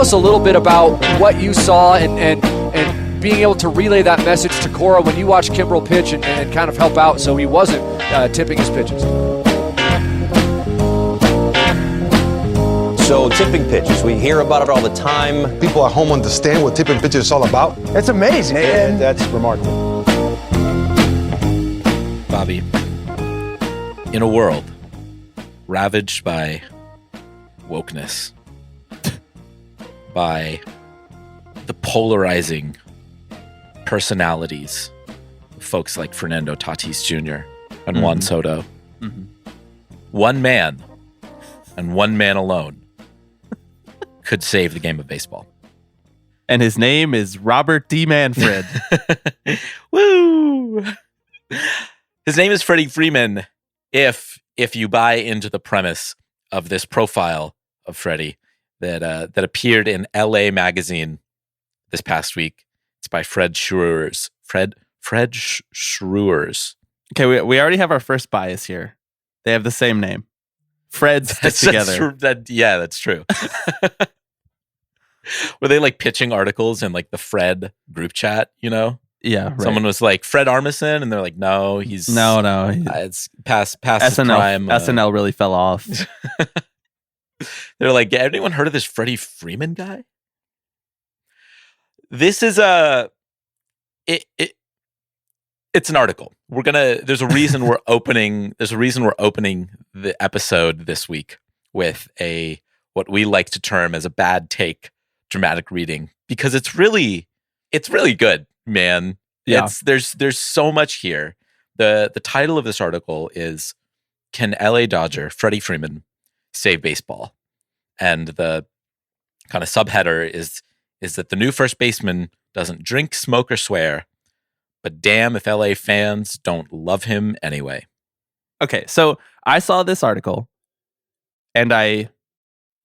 us a little bit about what you saw and being able to relay that message to Cora when you watched Kimbrel pitch and kind of help out so he wasn't tipping his pitches. So tipping pitches, we hear about it all the time. People at home understand what tipping pitches is all about. It's amazing. And that's remarkable. Bobby, in a world ravaged by wokeness, by the polarizing personalities of folks like Fernando Tatis Jr. and Juan Soto, one man and one man alone could save the game of baseball. And his name is Robert D. Manfred. Woo! His name is Freddie Freeman. If you buy into the premise of this profile of Freddie that appeared in LA Magazine this past week, it's by Fred Schruers. Fred Schruers. Okay, we already have our first bias here. They have the same name. Fred stick together. That's true. Were they like pitching articles in like the Fred group chat, you know? Yeah, right. Someone was like, Fred Armisen, and they're like, no, he's... No. It's past SNL, his prime. SNL really fell off. They're like, anyone heard of this Freddie Freeman guy? This is it's an article. There's a reason we're opening the episode this week with what we like to term as a bad take dramatic reading, because it's really good, man. Yeah. There's so much here. The title of this article is "Can LA Dodger Freddie Freeman Save Baseball?" And the kind of subheader is that the new first baseman doesn't drink, smoke, or swear, but damn if LA fans don't love him anyway. Okay, so I saw this article and I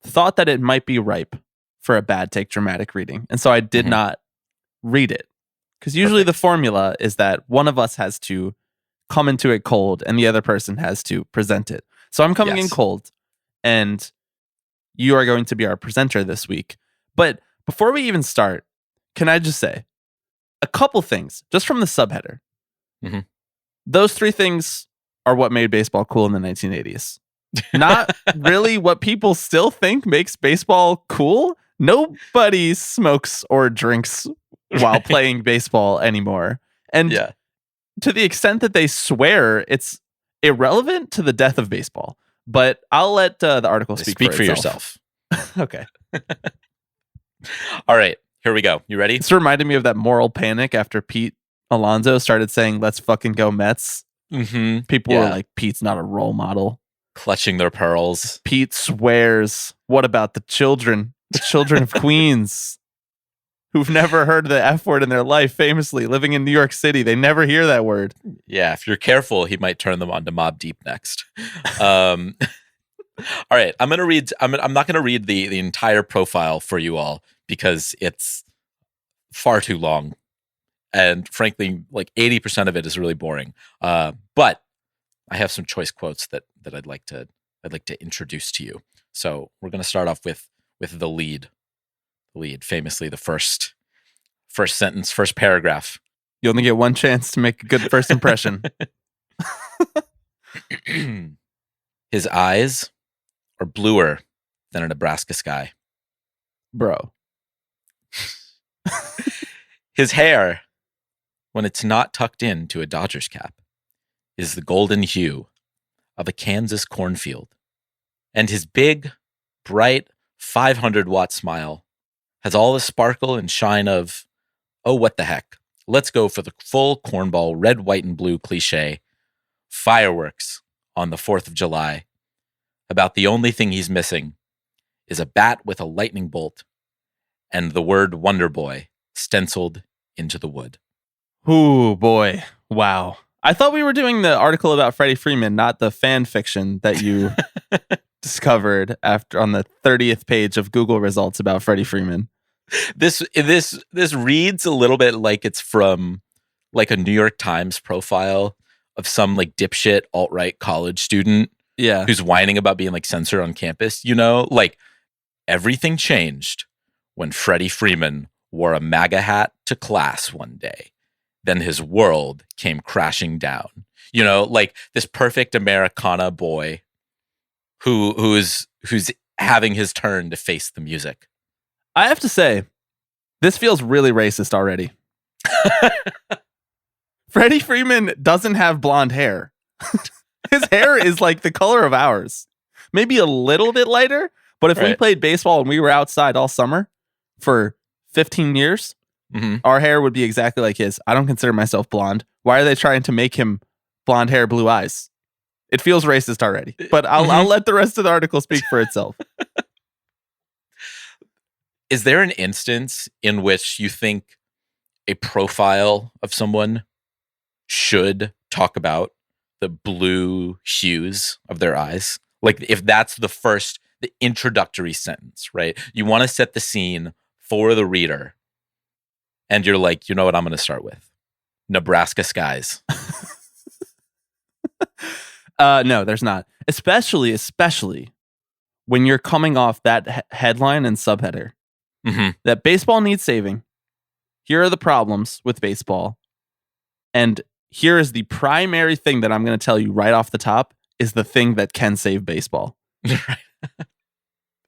thought that it might be ripe for a bad take dramatic reading. And so I did not read it. Because usually the formula is that one of us has to come into it cold and the other person has to present it. So I'm coming in cold and you are going to be our presenter this week. But before we even start, can I just say a couple things just from the subheader? Those three things are what made baseball cool in the 1980s. Not really what people still think makes baseball cool. Nobody smokes or drinks while playing baseball anymore. And to the extent that they swear, it's irrelevant to the death of baseball. But I'll let the article speak for yourself. Okay. All right, here we go. You ready? This reminded me of that moral panic after Pete Alonso started saying, "Let's fucking go Mets." People were like, Pete's not a role model. Clutching their pearls. Pete swears. What about the children? The children of Queens who've never heard the F word in their life, famously living in New York City. They never hear that word. Yeah, if you're careful, he might turn them on to Mobb Deep next. All right, I'm not going to read the entire profile for you all because it's far too long. And frankly, like 80% of it is really boring. But I have some choice quotes that I'd like to introduce to you. So we're going to start off with the lead. Famously the first sentence, first paragraph. You only get one chance to make a good first impression. His eyes are bluer than a Nebraska sky. Bro. His hair, when it's not tucked into a Dodgers cap, is the golden hue of a Kansas cornfield. And his big, bright, 500-watt smile has all the sparkle and shine of, oh, what the heck. Let's go for the full cornball, red, white, and blue cliche. Fireworks on the 4th of July. About the only thing he's missing is a bat with a lightning bolt and the word Wonder Boy stenciled into the wood. Ooh, boy. Wow. I thought we were doing the article about Freddie Freeman, not the fan fiction that you discovered on the 30th page of Google results about Freddie Freeman. This reads a little bit like it's from like a New York Times profile of some like dipshit alt-right college student who's whining about being like censored on campus, you know? Like everything changed when Freddie Freeman wore a MAGA hat to class one day. Then his world came crashing down. You know, like this perfect Americana boy who's having his turn to face the music. I have to say, this feels really racist already. Freddie Freeman doesn't have blonde hair. His hair is like the color of ours. Maybe a little bit lighter, but if we played baseball and we were outside all summer for 15 years, our hair would be exactly like his. I don't consider myself blonde. Why are they trying to make him blonde hair, blue eyes? It feels racist already, but I'll let the rest of the article speak for itself. Is there an instance in which you think a profile of someone should talk about the blue hues of their eyes? Like if that's the introductory sentence, right? You want to set the scene for the reader. And you're like, you know what I'm going to start with? Nebraska skies. No, there's not. Especially when you're coming off that headline and subheader. That baseball needs saving. Here are the problems with baseball. And here is the primary thing that I'm going to tell you right off the top is the thing that can save baseball.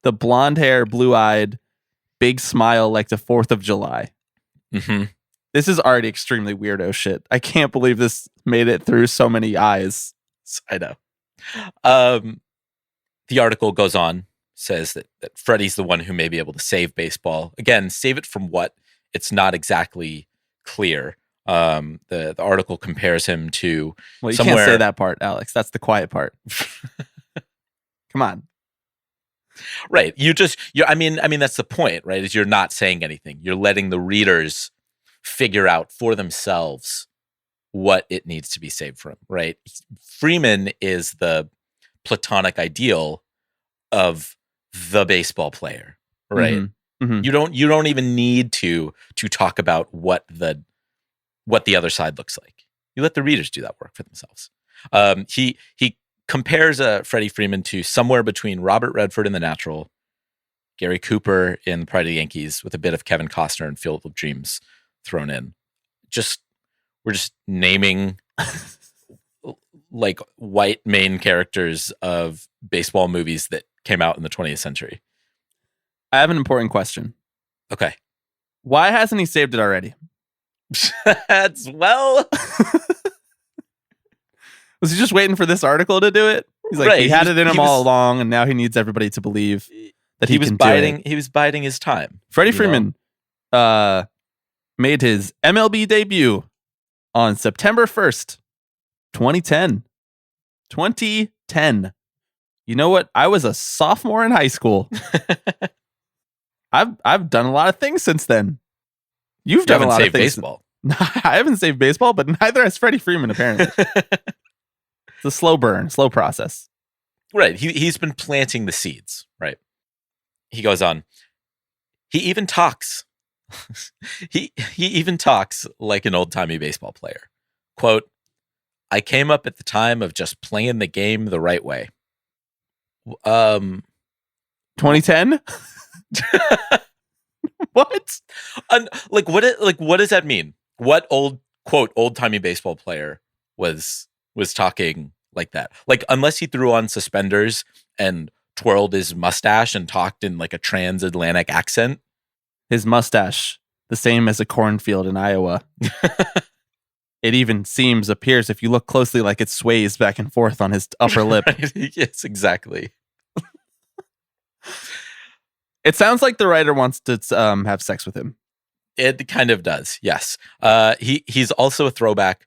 The blonde hair, blue-eyed, big smile like the 4th of July. This is already extremely weirdo shit. I can't believe this made it through so many eyes. I know. The article goes on, says that Freddie's the one who may be able to save baseball. Again, save it from what? It's not exactly clear. The article compares him to you can't say that part, Alex. That's the quiet part. Come on. Right. I mean, that's the point, right? Is you're not saying anything. You're letting the readers figure out for themselves what it needs to be saved from, right? Freeman is the platonic ideal of the baseball player, right? You don't even need to talk about what the other side looks like. You let the readers do that work for themselves. He compares Freddie Freeman to somewhere between Robert Redford in The Natural, Gary Cooper in Pride of the Yankees, with a bit of Kevin Costner in Field of Dreams thrown in. We're just naming like white main characters of baseball movies that came out in the 20th century. I have an important question. Okay. Why hasn't he saved it already? Was he just waiting for this article to do it? He's like, he had it in him all along, and now he needs everybody to believe that he can do it. He was biding his time. Freddie Freeman made his MLB debut on September 1st, 2010. 2010. You know what? I was a sophomore in high school. I've done a lot of things since then. You've done a lot of things. Baseball. I haven't saved baseball, but neither has Freddie Freeman, apparently. It's a slow burn, slow process. Right. He's been planting the seeds, right? He goes on. He even talks. he even talks like an old-timey baseball player. Quote, I came up at the time of just playing the game the right way. 2010? What? What does that mean? What old-timey baseball player was talking like that? Like, unless he threw on suspenders and twirled his mustache and talked in like a transatlantic accent. His mustache, the same as a cornfield in Iowa. It even appears, if you look closely, like it sways back and forth on his upper lip. Yes, exactly. It sounds like the writer wants to have sex with him. It kind of does, yes. He's also a throwback.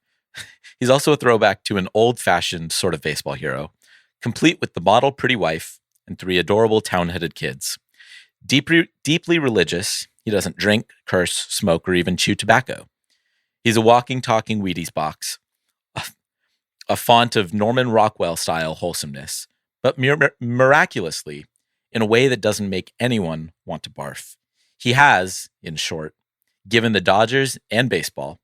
He's also a throwback to an old-fashioned sort of baseball hero, complete with the model pretty wife and 3 adorable town-headed kids. Deeply religious, he doesn't drink, curse, smoke, or even chew tobacco. He's a walking, talking Wheaties box, a font of Norman Rockwell-style wholesomeness, but miraculously, in a way that doesn't make anyone want to barf. He has, in short, given the Dodgers and baseball,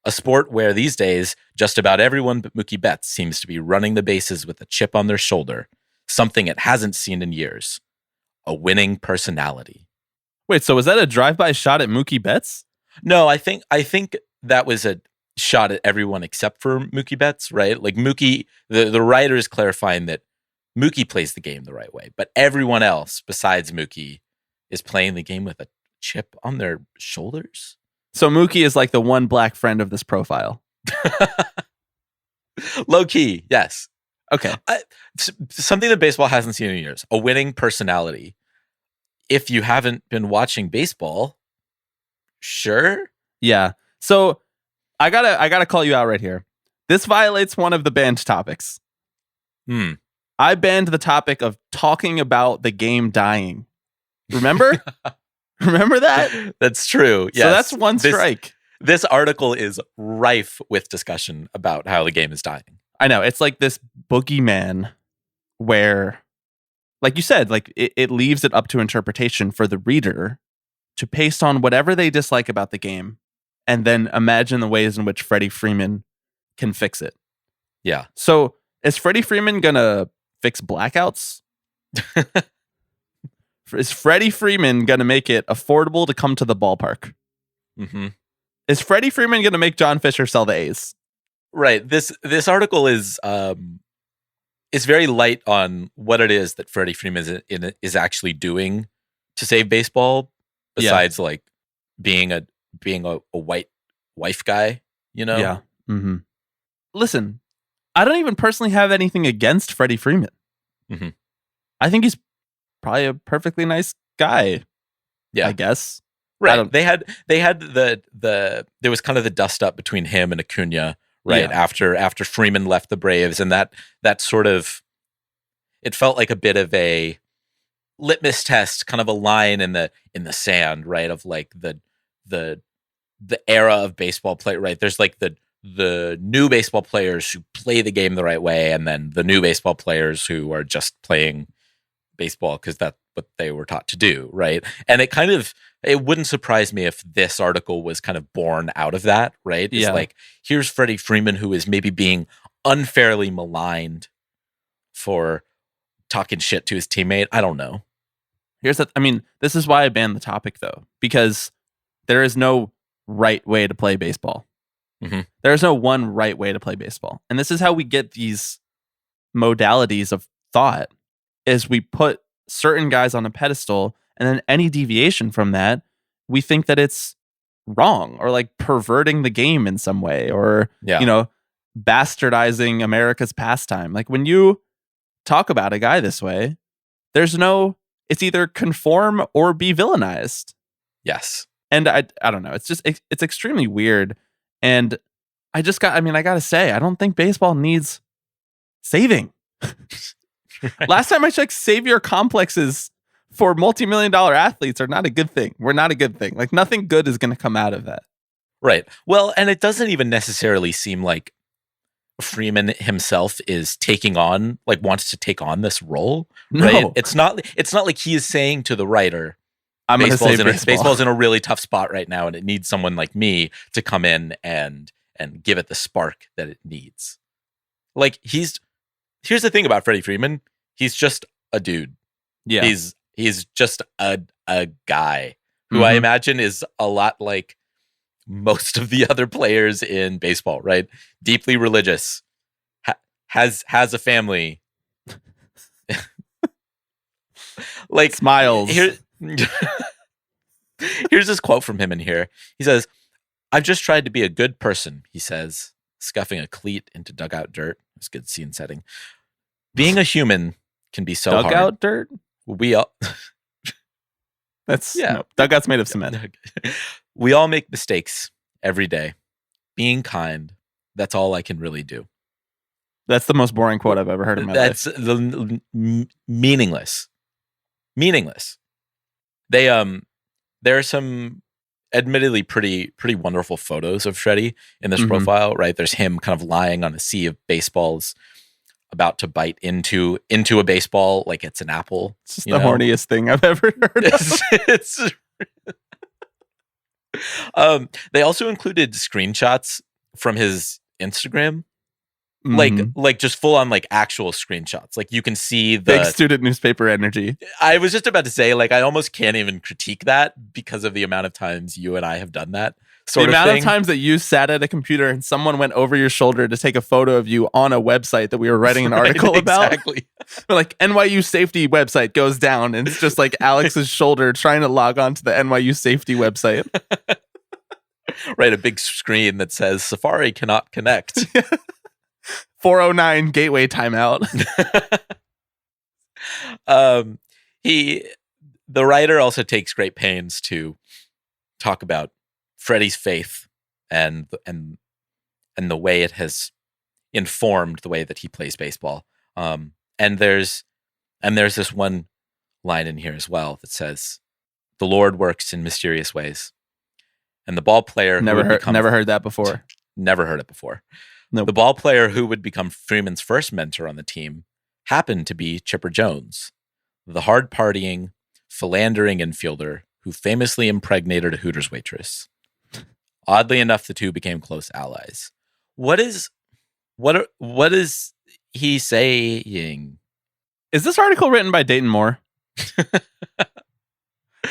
a sport where these days just about everyone but Mookie Betts seems to be running the bases with a chip on their shoulder, something it hasn't seen in years, a winning personality. Wait, so was that a drive-by shot at Mookie Betts? No, I think that was a shot at everyone except for Mookie Betts, right? Like Mookie, the writer is clarifying that Mookie plays the game the right way, but everyone else besides Mookie is playing the game with a chip on their shoulders. So Mookie is like the one black friend of this profile. Low key, yes. Okay. Something that baseball hasn't seen in years: a winning personality. If you haven't been watching baseball, sure. Yeah. So I gotta call you out right here. This violates one of the banned topics. I banned the topic of talking about the game dying. Remember? Remember that? That's true. Yes. So that's one strike. This article is rife with discussion about how the game is dying. I know. It's like this boogeyman where, like you said, like it leaves it up to interpretation for the reader to paste on whatever they dislike about the game and then imagine the ways in which Freddie Freeman can fix it. Yeah. So is Freddie Freeman going to fix blackouts? Is Freddie Freeman going to make it affordable to come to the ballpark? Mm-hmm. Is Freddie Freeman going to make John Fisher sell the A's? Right. This article is very light on what it is that Freddie Freeman is actually doing to save baseball, besides like being a white wife guy, you know? Yeah. Mm-hmm. Listen, I don't even personally have anything against Freddie Freeman. Mm-hmm. I think he's probably a perfectly nice guy. Yeah, I guess. Right. They had the there was kind of the dust up between him and Acuna, right? Yeah. After Freeman left the Braves, and that sort of, it felt like a bit of a litmus test, kind of a line in the sand, right? Of like the era of baseball play, right? There's like the new baseball players who play the game the right way, and then the new baseball players who are just playing baseball because that's what they were taught to do, right? And it wouldn't surprise me if this article was kind of born out of that, right? It's like, here's Freddie Freeman, who is maybe being unfairly maligned for talking shit to his teammate. I don't know. This is why I banned the topic, though, because there is no right way to play baseball. Mm-hmm. There is no one right way to play baseball. And this is how we get these modalities of thought, is we put certain guys on a pedestal, and then any deviation from that, we think that it's wrong or like perverting the game in some way, or, bastardizing America's pastime. Like when you talk about a guy this way, it's either conform or be villainized. Yes. And I don't know. It's extremely weird. And I gotta say, I don't think baseball needs saving. Last time I checked, savior complexes for multi-million-dollar athletes are not a good thing. We're not a good thing. Like nothing good is going to come out of that. Right. Well, and it doesn't even necessarily seem like Freeman himself is wants to take on this role. Right. No. It's not like he is saying to the writer, I'm going to save baseball. Baseball's in a really tough spot right now, and it needs someone like me to come in and give it the spark that it needs. Like here's the thing about Freddie Freeman. He's just a dude. Yeah. He's just a guy who I imagine is a lot like most of the other players in baseball, right? Deeply religious, has a family, like smiles. Here's this quote from him in here. He says, "I've just tried to be a good person," he says, scuffing a cleat into dugout dirt. It's good scene setting. Being a human can be so hard. Dugout dirt? We all dugouts made of cement. We all make mistakes every day. Being kind, that's all I can really do. That's the most boring quote I've ever heard in my life. That's meaningless. They there are some admittedly pretty wonderful photos of Freddie in this profile, right? There's him kind of lying on a sea of baseballs, about to bite into a baseball like it's an apple. It's just the horniest thing I've ever heard of. They also included screenshots from his Instagram like just full on like actual screenshots. Like you can see the big student newspaper energy. I was just about to say, like, I almost can't even critique that because of the amount of times you and I have done that The amount of times that you sat at a computer and someone went over your shoulder to take a photo of you on a website that we were writing an article about. Exactly. Like NYU safety website goes down and it's just like Alex's shoulder trying to log on to the NYU safety website. Right, a big screen that says Safari cannot connect. 409 gateway timeout. The writer also takes great pains to talk about Freddie's faith and the way it has informed the way that he plays baseball. And there's this one line in here as well that says, "The Lord works in mysterious ways." And the ball player never heard that before. Never heard it before. Nope. The ball player who would become Freeman's first mentor on the team happened to be Chipper Jones, the hard-partying, philandering infielder who famously impregnated a Hooters waitress. Oddly enough, the two became close allies. What is he saying? Is this article written by Dayton Moore?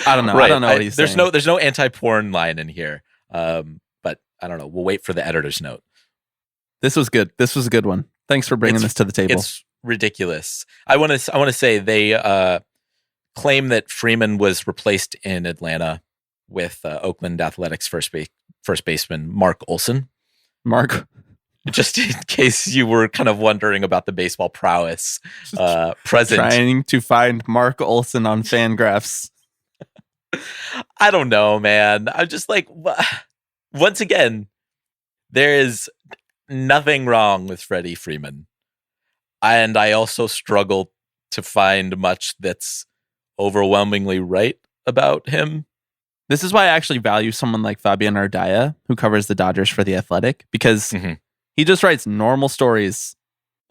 I don't know. Right. I don't know what he's saying. There's no anti-porn line in here. But I don't know. We'll wait for the editor's note. This was good. This was a good one. Thanks for bringing this to the table. It's ridiculous. I want to say they claim that Freeman was replaced in Atlanta with Oakland Athletics first baseman Mark Olson. Mark, just in case you were kind of wondering about the baseball prowess present. Trying to find Mark Olson on Fangraphs. I don't know, man. I'm just like, once again, there is nothing wrong with Freddie Freeman. And I also struggle to find much that's overwhelmingly right about him. This is why I actually value someone like Fabian Ardaya, who covers the Dodgers for The Athletic, because he just writes normal stories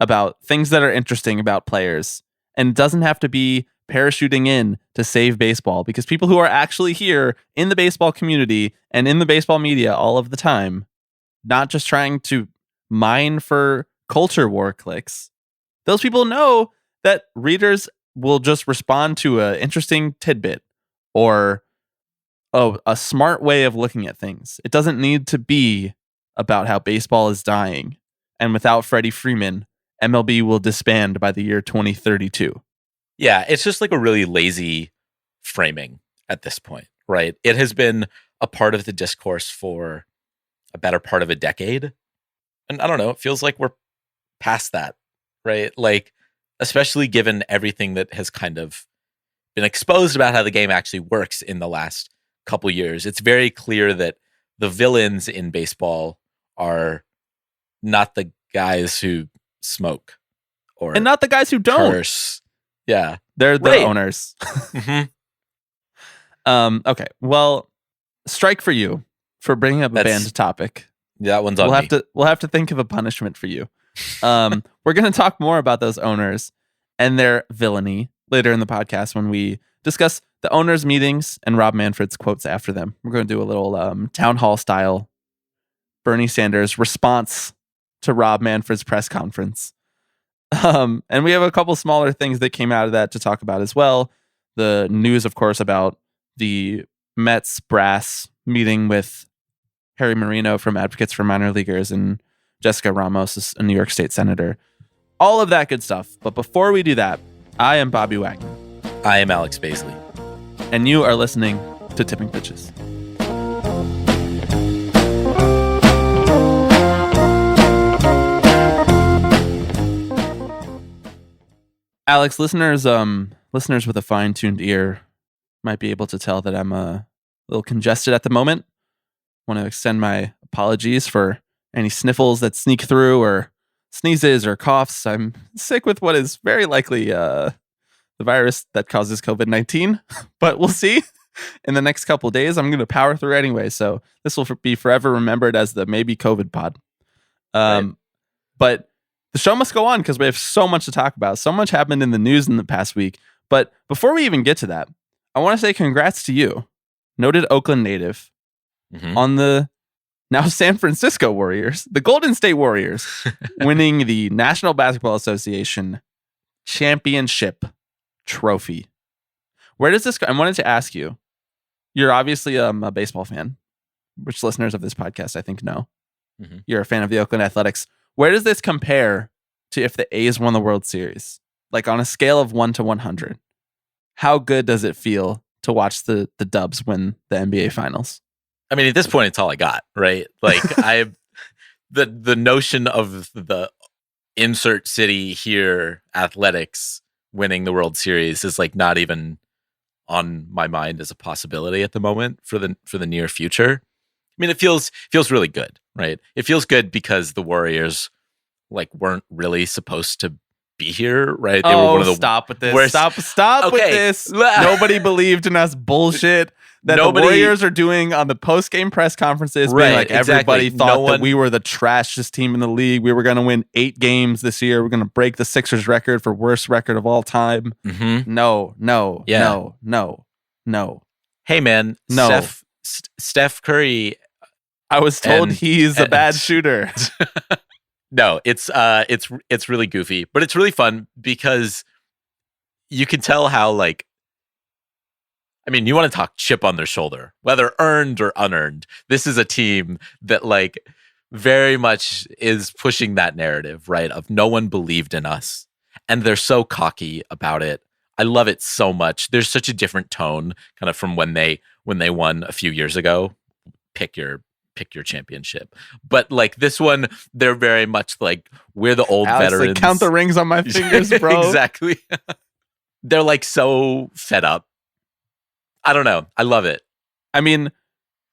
about things that are interesting about players and doesn't have to be parachuting in to save baseball, because people who are actually here in the baseball community and in the baseball media all of the time, not just trying to mine for culture war clicks, those people know that readers will just respond to an interesting tidbit or a smart way of looking at things. It doesn't need to be about how baseball is dying. And without Freddie Freeman, MLB will disband by the year 2032. Yeah, it's just like a really lazy framing at this point, right? It has been a part of the discourse for a better part of a decade. And I don't know, it feels like we're past that, right? Like, especially given everything that has kind of been exposed about how the game actually works in the last couple years. It's very clear that the villains in baseball are not the guys who smoke and not the guys who don't curse. Yeah, they're the owners. Okay, well, strike for you for bringing up a banned topic. That one's on me. We'll have to think of a punishment for you. We're going to talk more about those owners and their villainy later in the podcast when we discuss the owners' meetings and Rob Manfred's quotes after them. We're going to do a little town hall style Bernie Sanders response to Rob Manfred's press conference. And we have a couple smaller things that came out of that to talk about as well. The news, of course, about the Mets brass meeting with Harry Marino from Advocates for Minor Leaguers and Jessica Ramos, a New York State senator. All of that good stuff. But before we do that, I am Bobby Wagner. I am Alex Baisley. And you are listening to Tipping Pitches. Alex, listeners with a fine-tuned ear might be able to tell that I'm a little congested at the moment. I want to extend my apologies for any sniffles that sneak through or sneezes or coughs. I'm sick with what is very likely the virus that causes COVID-19, but we'll see. In the next couple of days, I'm going to power through anyway, so this will be forever remembered as the maybe COVID pod. Right. But the show must go on because we have so much to talk about. So much happened in the news in the past week. But before we even get to that, I want to say congrats to you, noted Oakland native, on the Now San Francisco Warriors, the Golden State Warriors, winning the National Basketball Association championship trophy. Where does this go? I wanted to ask you. You're obviously a baseball fan, which listeners of this podcast I think know. Mhm. You're a fan of the Oakland Athletics. Where does this compare to if the A's won the World Series? Like on a scale of 1 to 100, how good does it feel to watch the Dubs win the NBA Finals? I mean, at this point, it's all I got, right? Like the notion of the insert city here Athletics winning the World Series is like not even on my mind as a possibility at the moment for the near future. I mean, it feels really good, right? It feels good because the Warriors like weren't really supposed to be here, right? They were one of the stop with this. worst- Stop with Okay. this. Nobody believed in us bullshit that Nobody- the Warriors are doing on the post-game press conferences. Being Right, like exactly. everybody thought No that one- we were the trashiest team in the league. We were going to win 8 games this year. We're going to break the Sixers record for worst record of all time. Mhm. No. Hey, man, No. Steph Curry. I was told And- he's a and- bad shooter. No, it's really goofy, but it's really fun because you can tell how like, I mean, you want to talk chip on their shoulder, whether earned or unearned. This is a team that like very much is pushing that narrative, right? Of no one believed in us, and they're so cocky about it. I love it so much. There's such a different tone, kind of from when they won a few years ago. Pick your championship, but like this one, they're very much like we're the old Alex, veterans. like, count the rings on my fingers, bro. Exactly. They're like so fed up. I don't know. I love it. I mean,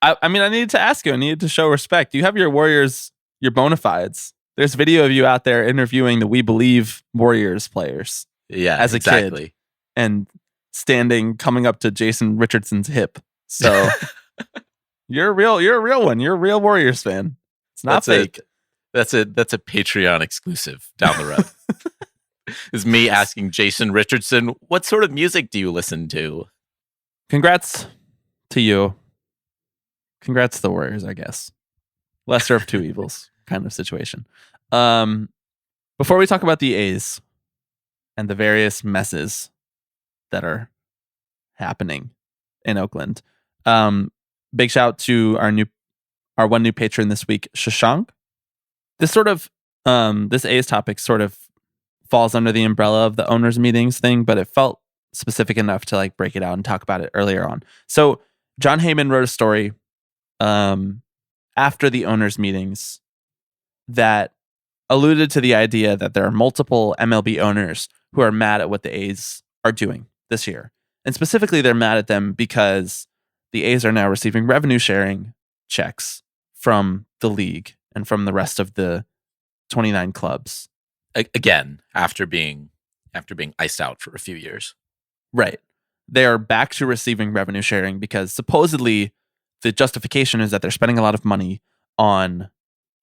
I needed to ask you. I needed to show respect. You have your Warriors, your bona fides. There's video of you out there interviewing the We Believe Warriors players Yeah, as a exactly. kid and coming up to Jason Richardson's hip. So you're a real one. You're a real Warriors fan. It's not fake. That's a Patreon exclusive down the road. Is me asking Jason Richardson, what sort of music do you listen to? Congrats to you. Congrats to the Warriors, I guess. Lesser of two evils kind of situation. Before we talk about the A's and the various messes that are happening in Oakland, big shout out to our one new patron this week, Shashank. This A's topic sort of falls under the umbrella of the owners' meetings thing, but it felt specific enough to like break it out and talk about it earlier on. So John Heyman wrote a story after the owners' meetings that alluded to the idea that there are multiple MLB owners who are mad at what the A's are doing this year. And specifically, they're mad at them because the A's are now receiving revenue sharing checks from the league and from the rest of the 29 clubs. Again, after being iced out for a few years. Right. They are back to receiving revenue sharing because supposedly the justification is that they're spending a lot of money on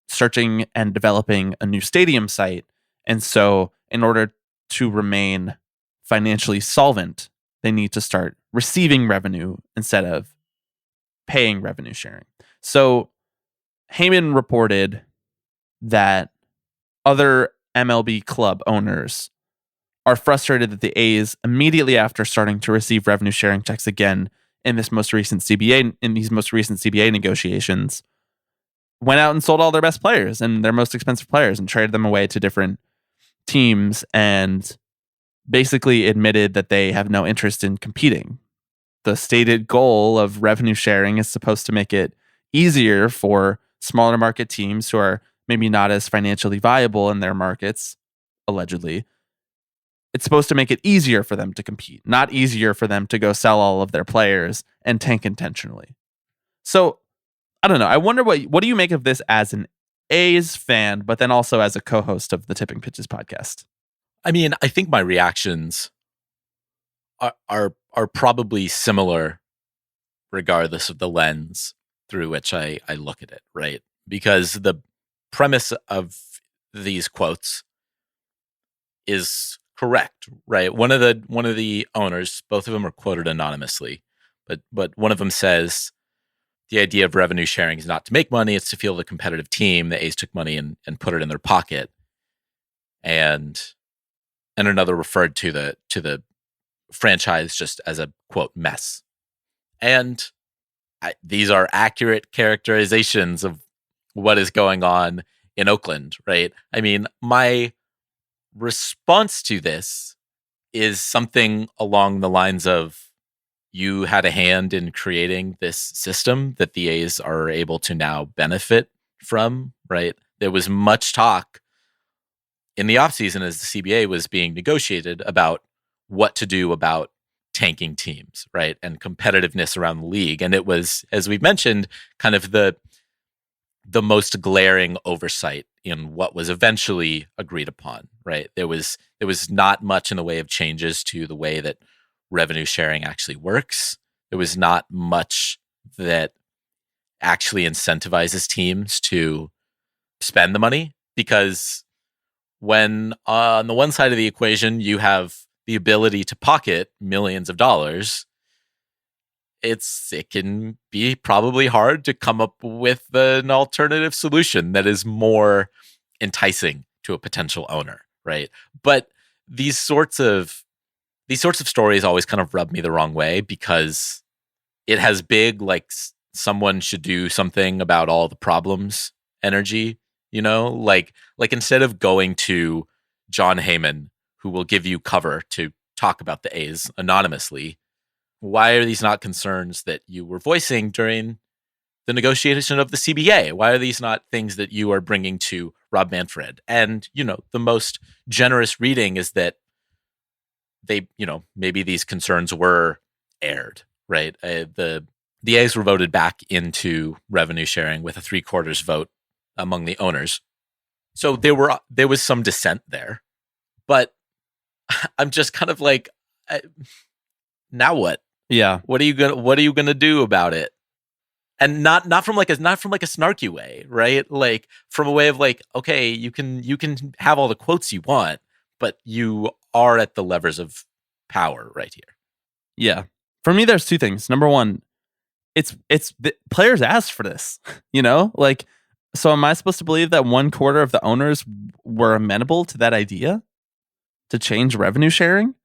searching and developing a new stadium site. And so in order to remain financially solvent, they need to start receiving revenue instead of paying revenue sharing. So Heyman reported that other MLB club owners are frustrated that the A's, immediately after starting to receive revenue sharing checks again in these most recent CBA negotiations, went out and sold all their best players and their most expensive players and traded them away to different teams and basically admitted that they have no interest in competing. The stated goal of revenue sharing is supposed to make it easier for smaller market teams who are maybe not as financially viable in their markets, allegedly. It's supposed to make it easier for them to compete, not easier for them to go sell all of their players and tank intentionally. So, I don't know. I wonder what do you make of this as an A's fan, but then also as a co-host of the Tipping Pitches podcast? I mean, I think my reactions are probably similar regardless of the lens through which I look at it, right? Because the premise of these quotes is correct, right? One of the owners, both of them are quoted anonymously, but one of them says, the idea of revenue sharing is not to make money, it's to field a competitive team. The A's took money and put it in their pocket. And another referred to the franchise just as a, quote, mess. And these are accurate characterizations of what is going on in Oakland, right? I mean, my response to this is something along the lines of, you had a hand in creating this system that the A's are able to now benefit from, right? There was much talk in the offseason as the CBA was being negotiated about what to do about tanking teams, right? And competitiveness around the league. And it was, as we've mentioned, kind of the most glaring oversight in what was eventually agreed upon, right? There was not much in the way of changes to the way that revenue sharing actually works. There was not much that actually incentivizes teams to spend the money, because when on the one side of the equation you have the ability to pocket millions of dollars, it can be probably hard to come up with an alternative solution that is more enticing to a potential owner, right? But these sorts of stories always kind of rub me the wrong way, because it has big, like, someone should do something about all the problems energy, like instead of going to John Heyman, who will give you cover to talk about the A's anonymously, why are these not concerns that you were voicing during the negotiation of the CBA? Why are these not things that you are bringing to Rob Manfred? And, the most generous reading is that they, maybe these concerns were aired, right? The A's were voted back into revenue sharing with a 3/4 vote among the owners. So there was some dissent there, but I'm just kind of like, now what? Yeah. What are you gonna do about it? And not from like a snarky way, right? Like from a way of like, okay, you can have all the quotes you want, but you are at the levers of power right here. Yeah. For me, there's two things. Number one, it's the players asked for this, like, so am I supposed to believe that 1/4 of the owners were amenable to that idea to change revenue sharing?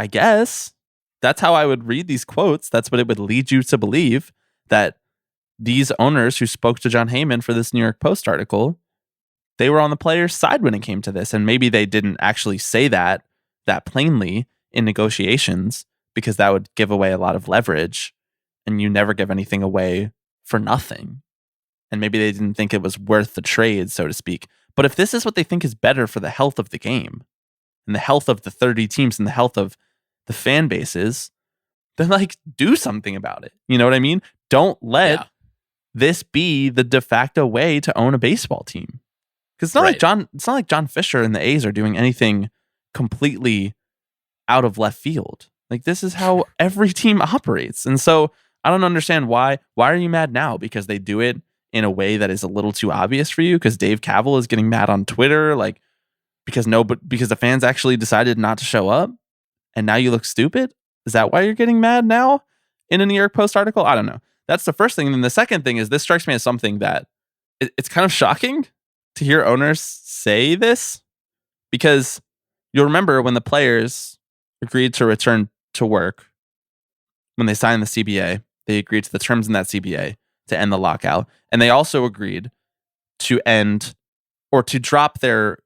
I guess that's how I would read these quotes. That's what it would lead you to believe, that these owners who spoke to John Heyman for this New York Post article, they were on the players' side when it came to this. And maybe they didn't actually say that plainly in negotiations, because that would give away a lot of leverage, and you never give anything away for nothing. And maybe they didn't think it was worth the trade, so to speak. But if this is what they think is better for the health of the game and the health of the 30 teams and the health of the fan bases, then like do something about it. You know what I mean? Don't let this be the de facto way to own a baseball team. Because it's not like John Fisher and the A's are doing anything completely out of left field. Like, this is how every team operates. And so I don't understand why are you mad now? Because they do it in a way that is a little too obvious for you, because Dave Kaval is getting mad on Twitter, like, because the fans actually decided not to show up, and now you look stupid? Is that why you're getting mad now in a New York Post article? I don't know. That's the first thing. And then the second thing is, this strikes me as something that it's kind of shocking to hear owners say this, because you'll remember when the players agreed to return to work, when they signed the CBA, they agreed to the terms in that CBA to end the lockout. And they also agreed to end, or to drop, their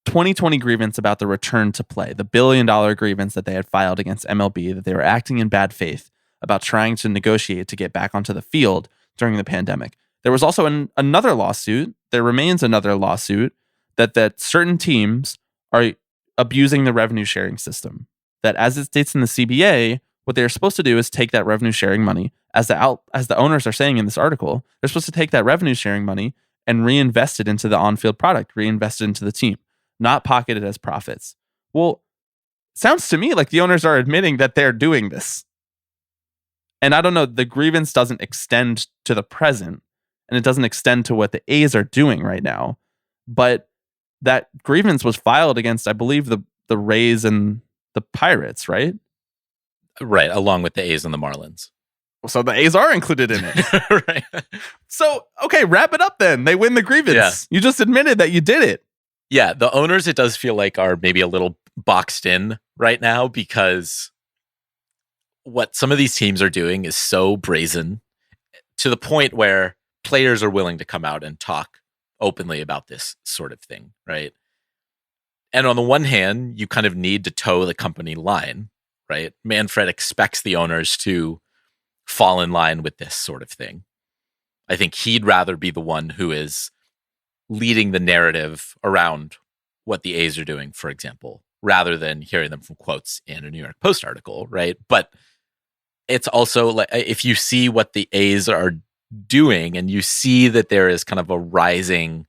2020 grievance about the return to play, the $1 billion grievance that they had filed against MLB, that they were acting in bad faith about trying to negotiate to get back onto the field during the pandemic. There was also another lawsuit. There remains another lawsuit that certain teams are abusing the revenue sharing system. That, as it states in the CBA, what they're supposed to do is take that revenue sharing money, as the owners are saying in this article, they're supposed to take that revenue sharing money and reinvest it into the on-field product, reinvest it into the team, not pocket it as profits. Well, sounds to me like the owners are admitting that they're doing this. And I don't know, the grievance doesn't extend to the present, and it doesn't extend to what the A's are doing right now. But that grievance was filed against, I believe, the Rays and the Pirates, right? Right, along with the A's and the Marlins. So the A's are included in it. Right. So, okay, wrap it up then. They win the grievance. Yeah. You just admitted that you did it. Yeah, the owners, it does feel like, are maybe a little boxed in right now because what some of these teams are doing is so brazen to the point where players are willing to come out and talk openly about this sort of thing, right? And on the one hand, you kind of need to toe the company line, right? Manfred expects the owners to fall in line with this sort of thing. I think he'd rather be the one who is leading the narrative around what the A's are doing, for example, rather than hearing them from quotes in a New York Post article, right? But it's also like, if you see what the A's are doing and you see that there is kind of a rising,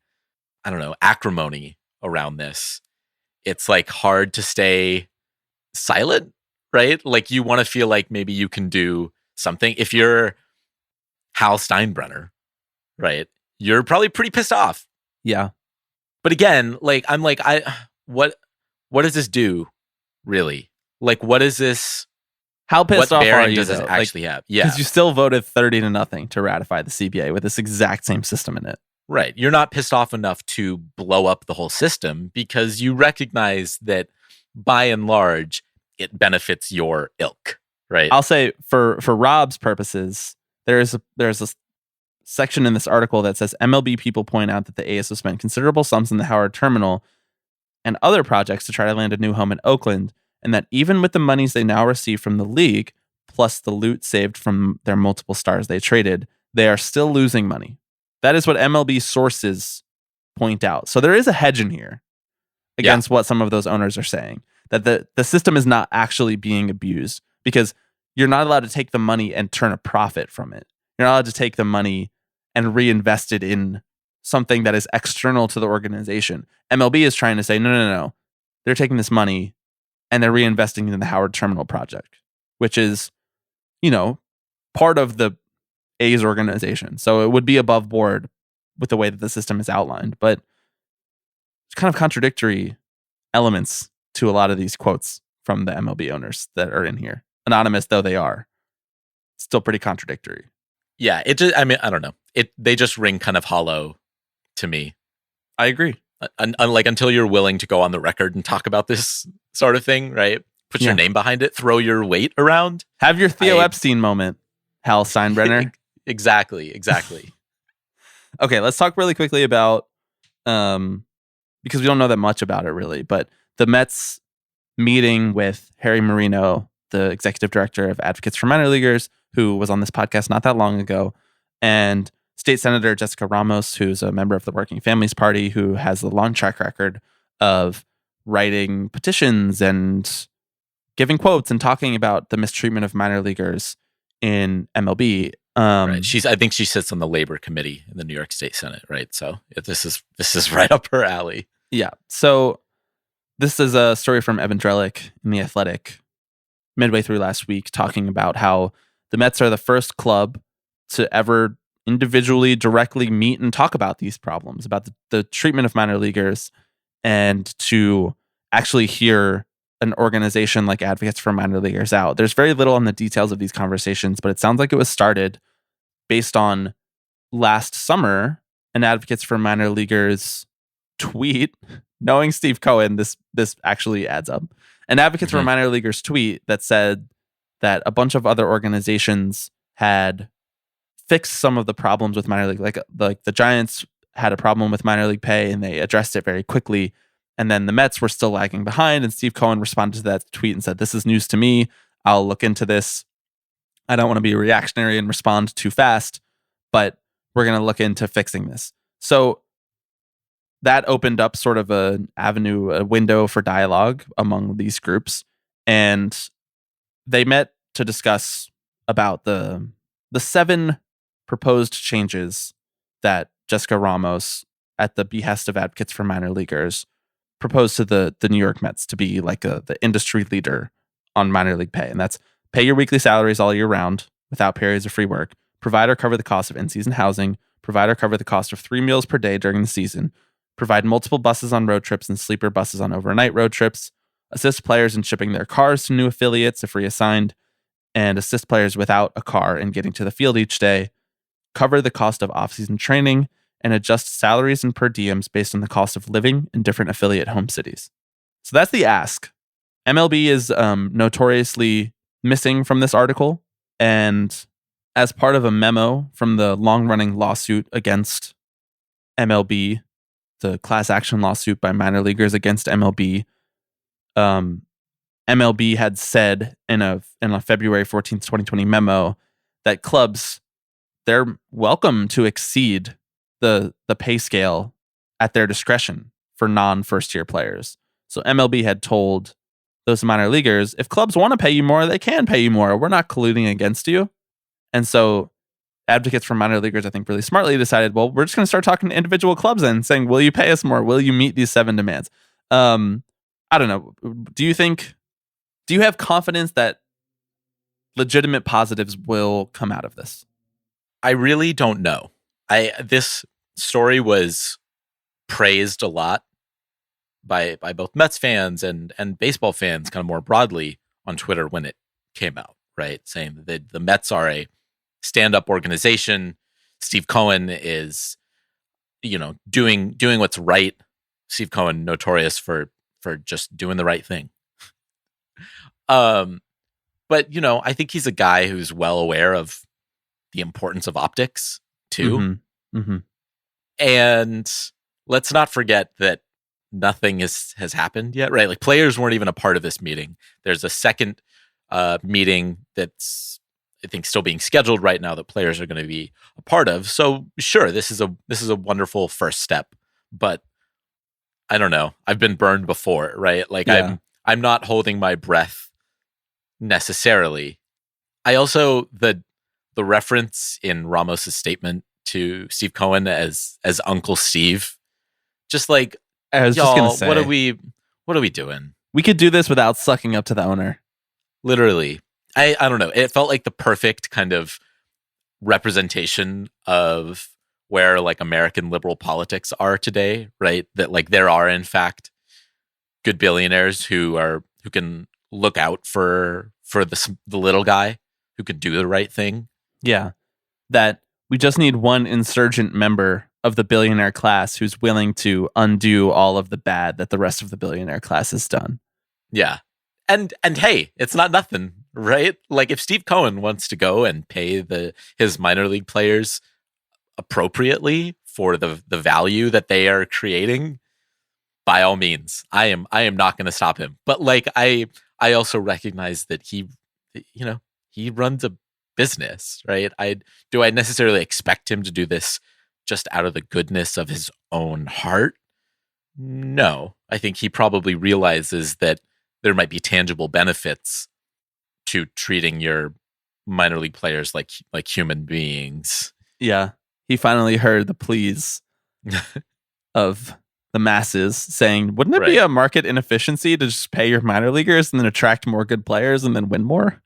I don't know, acrimony around this, it's like hard to stay silent, right? Like you want to feel like maybe you can do something. If you're Hal Steinbrenner, right, you're probably pretty pissed off. Yeah. But again, like I'm like, what does this do, really? Like, what is this? How pissed What off are bearing you? does this though? actually have? Yeah, Because you still voted 30-0 to ratify the CBA with this exact same system in it. right. You're not pissed off enough to blow up the whole system because you recognize that, by and large, it benefits your ilk, right? I'll say for Rob's purposes, there's a section in this article that says MLB people point out that the A's have spent considerable sums in the Howard Terminal and other projects to try to land a new home in Oakland, and that even with the monies they now receive from the league, plus the loot saved from their multiple stars they traded, they are still losing money. That is what MLB sources point out. So there is a hedge in here against what some of those owners are saying, that the system is not actually being abused because you're not allowed to take the money and turn a profit from it. You're not allowed to take the money and reinvest it in something that is external to the organization. MLB is trying to say, no. They're taking this money and they're reinvesting it in the Howard Terminal project, which is, part of the A's organization. So it would be above board with the way that the system is outlined. But it's kind of contradictory elements to a lot of these quotes from the MLB owners that are in here. Anonymous though they are, still pretty contradictory. Yeah, I don't know. They just ring kind of hollow to me. I agree. Like until you're willing to go on the record and talk about this sort of thing, right? Put your name behind it, throw your weight around. Have your Theo Epstein moment, Hal Steinbrenner. Exactly. Okay, let's talk really quickly about, because we don't know that much about it really, but the Mets meeting with Harry Marino, the executive director of Advocates for Minor Leaguers, who was on this podcast not that long ago, and State Senator Jessica Ramos, who's a member of the Working Families Party, who has a long track record of writing petitions and giving quotes and talking about the mistreatment of minor leaguers in MLB. Right. I think she sits on the labor committee in the New York State Senate, right? So this is right up her alley. Yeah. So this is a story from Evan Drellick in The Athletic midway through last week, talking about how the Mets are the first club to ever individually directly meet and talk about these problems, about the treatment of minor leaguers, and to actually hear an organization like Advocates for Minor Leaguers out. There's very little on the details of these conversations, but it sounds like it was started based on last summer an Advocates for Minor Leaguers tweet. Knowing Steve Cohen, this actually adds up. An Advocates for Minor Leaguers tweet that said that a bunch of other organizations had fixed some of the problems with minor league, like the Giants had a problem with minor league pay and they addressed it very quickly. And then the Mets were still lagging behind. And Steve Cohen responded to that tweet and said, "This is news to me. I'll look into this. I don't want to be reactionary and respond too fast, but we're going to look into fixing this." So that opened up sort of an avenue, a window for dialogue among these groups. And they met to discuss about the 7 proposed changes that Jessica Ramos, at the behest of Advocates for Minor Leaguers, proposed to the New York Mets to be like the industry leader on minor league pay. And that's pay your weekly salaries all year round without periods of free work, provide or cover the cost of in-season housing, provide or cover the cost of 3 meals per day during the season, provide multiple buses on road trips and sleeper buses on overnight road trips, assist players in shipping their cars to new affiliates if reassigned, and assist players without a car in getting to the field each day, cover the cost of off-season training, and adjust salaries and per diems based on the cost of living in different affiliate home cities. So that's the ask. MLB is notoriously missing from this article, and as part of a memo from the long-running lawsuit against MLB, the class action lawsuit by minor leaguers against MLB, MLB had said in a February 14th, 2020 memo that clubs, they're welcome to exceed the pay scale at their discretion for non-first year players. So MLB had told those minor leaguers, if clubs want to pay you more, they can pay you more. We're not colluding against you. And so advocates for minor leaguers, I think really smartly decided, well, we're just going to start talking to individual clubs and saying, will you pay us more? Will you meet these 7 demands? I don't know. Do you have confidence that legitimate positives will come out of this? I really don't know. This story was praised a lot by both Mets fans and baseball fans kind of more broadly on Twitter when it came out, right? Saying that the Mets are a stand-up organization. Steve Cohen is, doing what's right. Steve Cohen, notorious for just doing the right thing. But I think he's a guy who's well aware of the importance of optics too. Mm-hmm. Mm-hmm. And let's not forget that nothing has happened yet, right? Like players weren't even a part of this meeting. There's a second meeting that's, I think, still being scheduled right now that players are going to be a part of. So sure, this is a wonderful first step, but I don't know. I've been burned before, right? Like I'm not holding my breath necessarily. I also the reference in Ramos's statement to Steve Cohen as Uncle Steve, just like, I was just gonna say, what are we doing? We could do this without sucking up to the owner. Literally. I don't know. It felt like the perfect kind of representation of where like American liberal politics are today, right? That like there are in fact good billionaires who can look out for the little guy who can do the right thing. Yeah. That we just need one insurgent member of the billionaire class who's willing to undo all of the bad that the rest of the billionaire class has done. Yeah. And hey, it's not nothing, right? Like if Steve Cohen wants to go and pay his minor league players appropriately for the value that they are creating, by all means, I am not going to stop him. But like I also recognize that he runs a business, right? Do I necessarily expect him to do this just out of the goodness of his own heart? No. I think he probably realizes that there might be tangible benefits to treating your minor league players like human beings. Yeah. He finally heard the pleas of the masses saying, wouldn't it be a market inefficiency to just pay your minor leaguers and then attract more good players and then win more?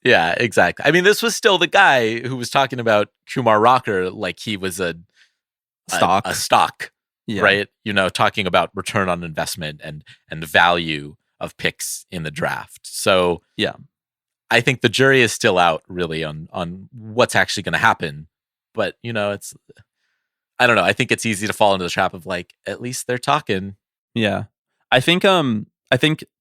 Yeah, exactly. I mean, this was still the guy who was talking about Kumar Rocker like he was a stock, yeah. Right? Talking about return on investment and the value of picks in the draft. So yeah, I think the jury is still out really on what's actually going to happen. But it's, I don't know. I think it's easy to fall into the trap of like, at least they're talking. Yeah, I think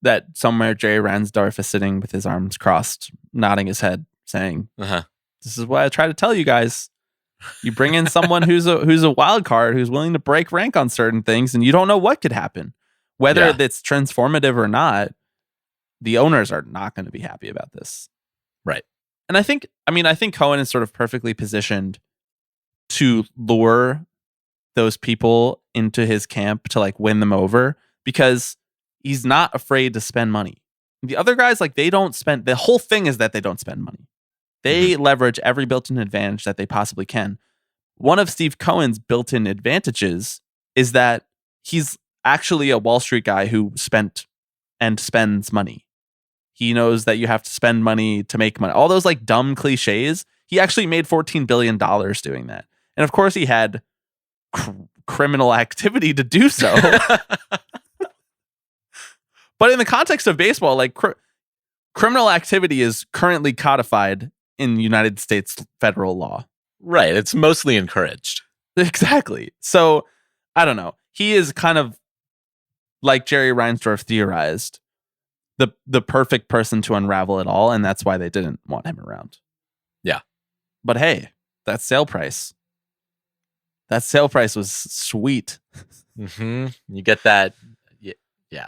that somewhere Jerry Ransdorf is sitting with his arms crossed, nodding his head, saying, "This is what I try to tell you guys. You bring in someone who's a wild card, who's willing to break rank on certain things, and you don't know what could happen, whether it's transformative or not. The owners are not going to be happy about this, right?" And I think Cohen is sort of perfectly positioned to lure those people into his camp to like win them over because he's not afraid to spend money. The other guys, like, they don't spend. The whole thing is that they don't spend money. They leverage every built-in advantage that they possibly can. One of Steve Cohen's built-in advantages is that he's actually a Wall Street guy who spent and spends money. He knows that you have to spend money to make money. All those like dumb cliches. He actually made $14 billion doing that. And of course he had criminal activity to do so. But in the context of baseball, like criminal activity is currently codified in United States federal law. Right. It's mostly encouraged. Exactly. So I don't know. He is kind of, like Jerry Reinsdorf theorized, the perfect person to unravel it all, and that's why they didn't want him around. Yeah. But hey, that sale price was sweet. Mm-hmm. You get that. Yeah.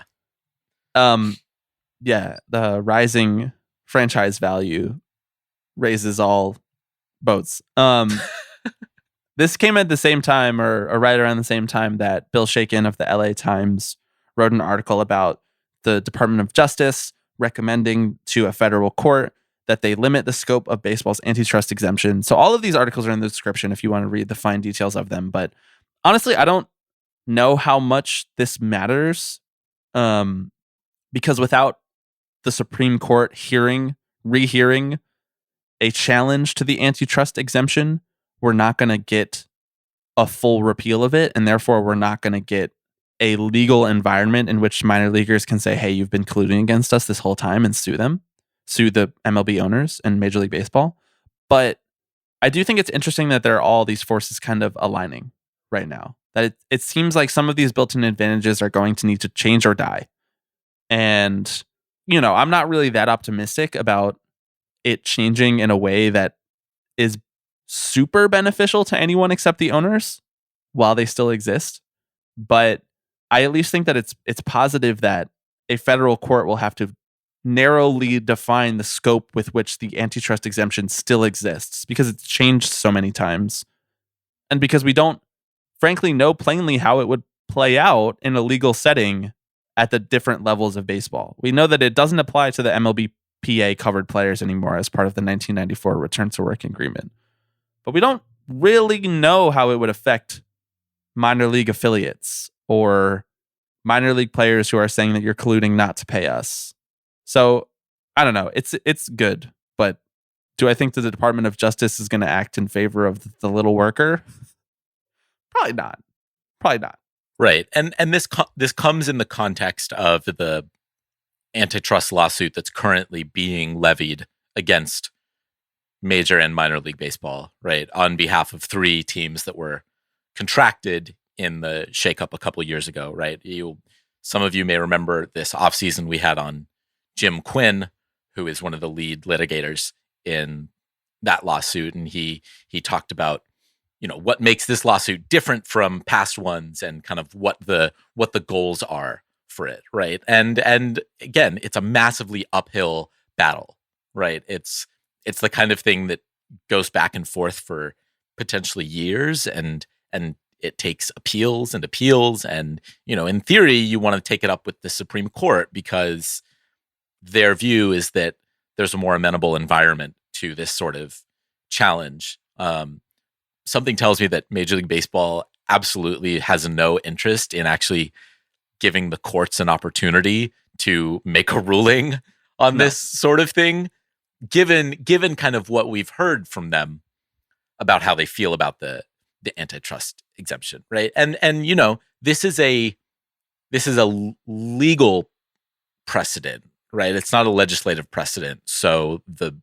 Yeah, the rising franchise value raises all boats. This came at the same time, or right around the same time, that Bill Shakin of the LA Times wrote an article about the Department of Justice recommending to a federal court that they limit the scope of baseball's antitrust exemption. So all of these articles are in the description if you want to read the fine details of them. But honestly, I don't know how much this matters, because without the Supreme Court rehearing a challenge to the antitrust exemption, we're not going to get a full repeal of it, and therefore we're not going to get a legal environment in which minor leaguers can say, hey, you've been colluding against us this whole time, and sue the MLB owners and Major League Baseball. But I do think it's interesting that there are all these forces kind of aligning right now. That it seems like some of these built-in advantages are going to need to change or die. And, I'm not really that optimistic about it changing in a way that is super beneficial to anyone except the owners while they still exist. But I at least think that it's positive that a federal court will have to narrowly define the scope with which the antitrust exemption still exists, because it's changed so many times. And because we don't frankly know plainly how it would play out in a legal setting at the different levels of baseball. We know that it doesn't apply to the MLBPA covered players anymore as part of the 1994 Return to Work agreement. But we don't really know how it would affect minor league affiliates or minor league players who are saying that you're colluding not to pay us. So I don't know. It's good, but do I think that the Department of Justice is going to act in favor of the little worker? Probably not. Right. And this comes in the context of the antitrust lawsuit that's currently being levied against Major and Minor League Baseball, right, on behalf of 3 teams that were contracted in the shakeup a couple of years ago, right? Some of you may remember this offseason we had on Jim Quinn, who is one of the lead litigators in that lawsuit, and he talked about what makes this lawsuit different from past ones and kind of what the goals are for it, right? And again, it's a massively uphill battle, right? It's the kind of thing that goes back and forth for potentially years, and it takes appeals and in theory you want to take it up with the Supreme Court because their view is that there's a more amenable environment to this sort of challenge. Something tells me that Major League Baseball absolutely has no interest in actually giving the courts an opportunity to make a ruling on this sort of thing, given kind of what we've heard from them about how they feel about the antitrust exemption, right? And this is a legal precedent, right? It's not a legislative precedent. So the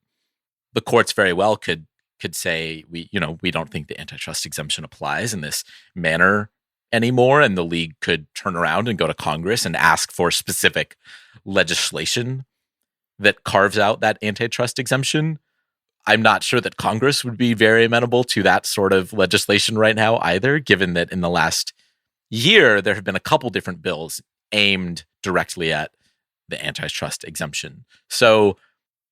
courts very well could say we don't think the antitrust exemption applies in this manner anymore, and the league could turn around and go to Congress and ask for specific legislation that carves out that antitrust exemption. I'm not sure that Congress would be very amenable to that sort of legislation right now either, given that in the last year there have been a couple different bills aimed directly at the antitrust exemption. So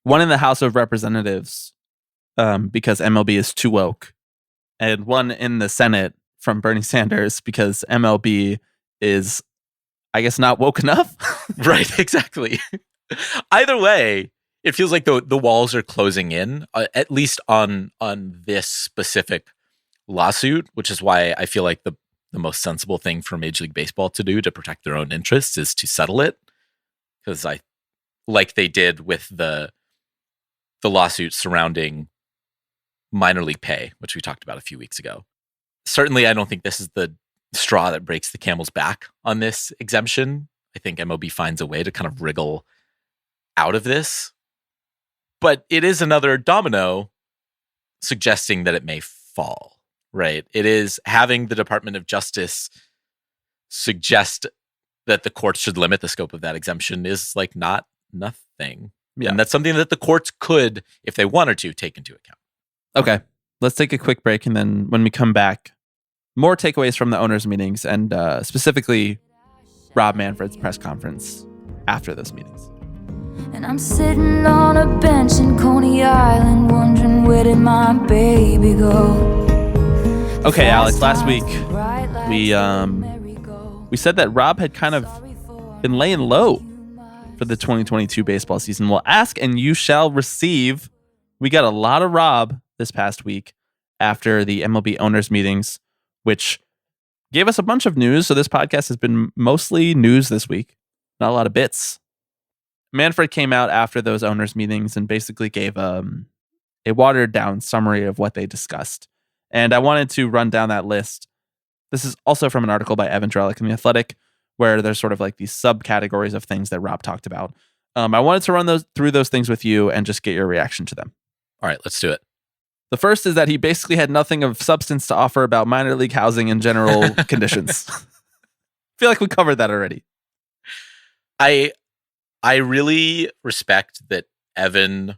one in the House of Representatives, because MLB is too woke, and one in the Senate from Bernie Sanders because MLB is, I guess, not woke enough. Right, exactly. Either way, it feels like the walls are closing in, at least on this specific lawsuit, which is why I feel like the most sensible thing for Major League Baseball to do to protect their own interests is to settle it, because like they did with the lawsuit surrounding minor league pay, which we talked about a few weeks ago. Certainly, I don't think this is the straw that breaks the camel's back on this exemption. I think MLB finds a way to kind of wriggle out of this, But it is another domino suggesting that it may fall, right? It is having the Department of Justice suggest that the courts should limit the scope of that exemption is like not nothing. Yeah. And that's something that the courts could, if they wanted to, take into account. Okay, let's take a quick break, and then when we come back, more takeaways from the owners' meetings, and specifically Rob Manfred's press conference after those meetings. And I'm sitting on a bench in Coney Island, wondering where did my baby go? Okay, Alex, last week we said that Rob had kind of been laying low for the 2022 baseball season. Well, ask and you shall receive. We got a lot of Rob this past week after the MLB owners meetings, which gave us a bunch of news. So this podcast has been mostly news this week, not a lot of bits. Manfred came out after those owners meetings and basically gave a watered down summary of what they discussed. And I wanted to run down that list. This is also from an article by Evan Drellick in The Athletic, where there's sort of like these subcategories of things that Rob talked about. I wanted to run through those things with you and just get your reaction to them. All right, let's do it. The first is that he basically had nothing of substance to offer about minor league housing and general conditions. I feel like we covered that already. I really respect that Evan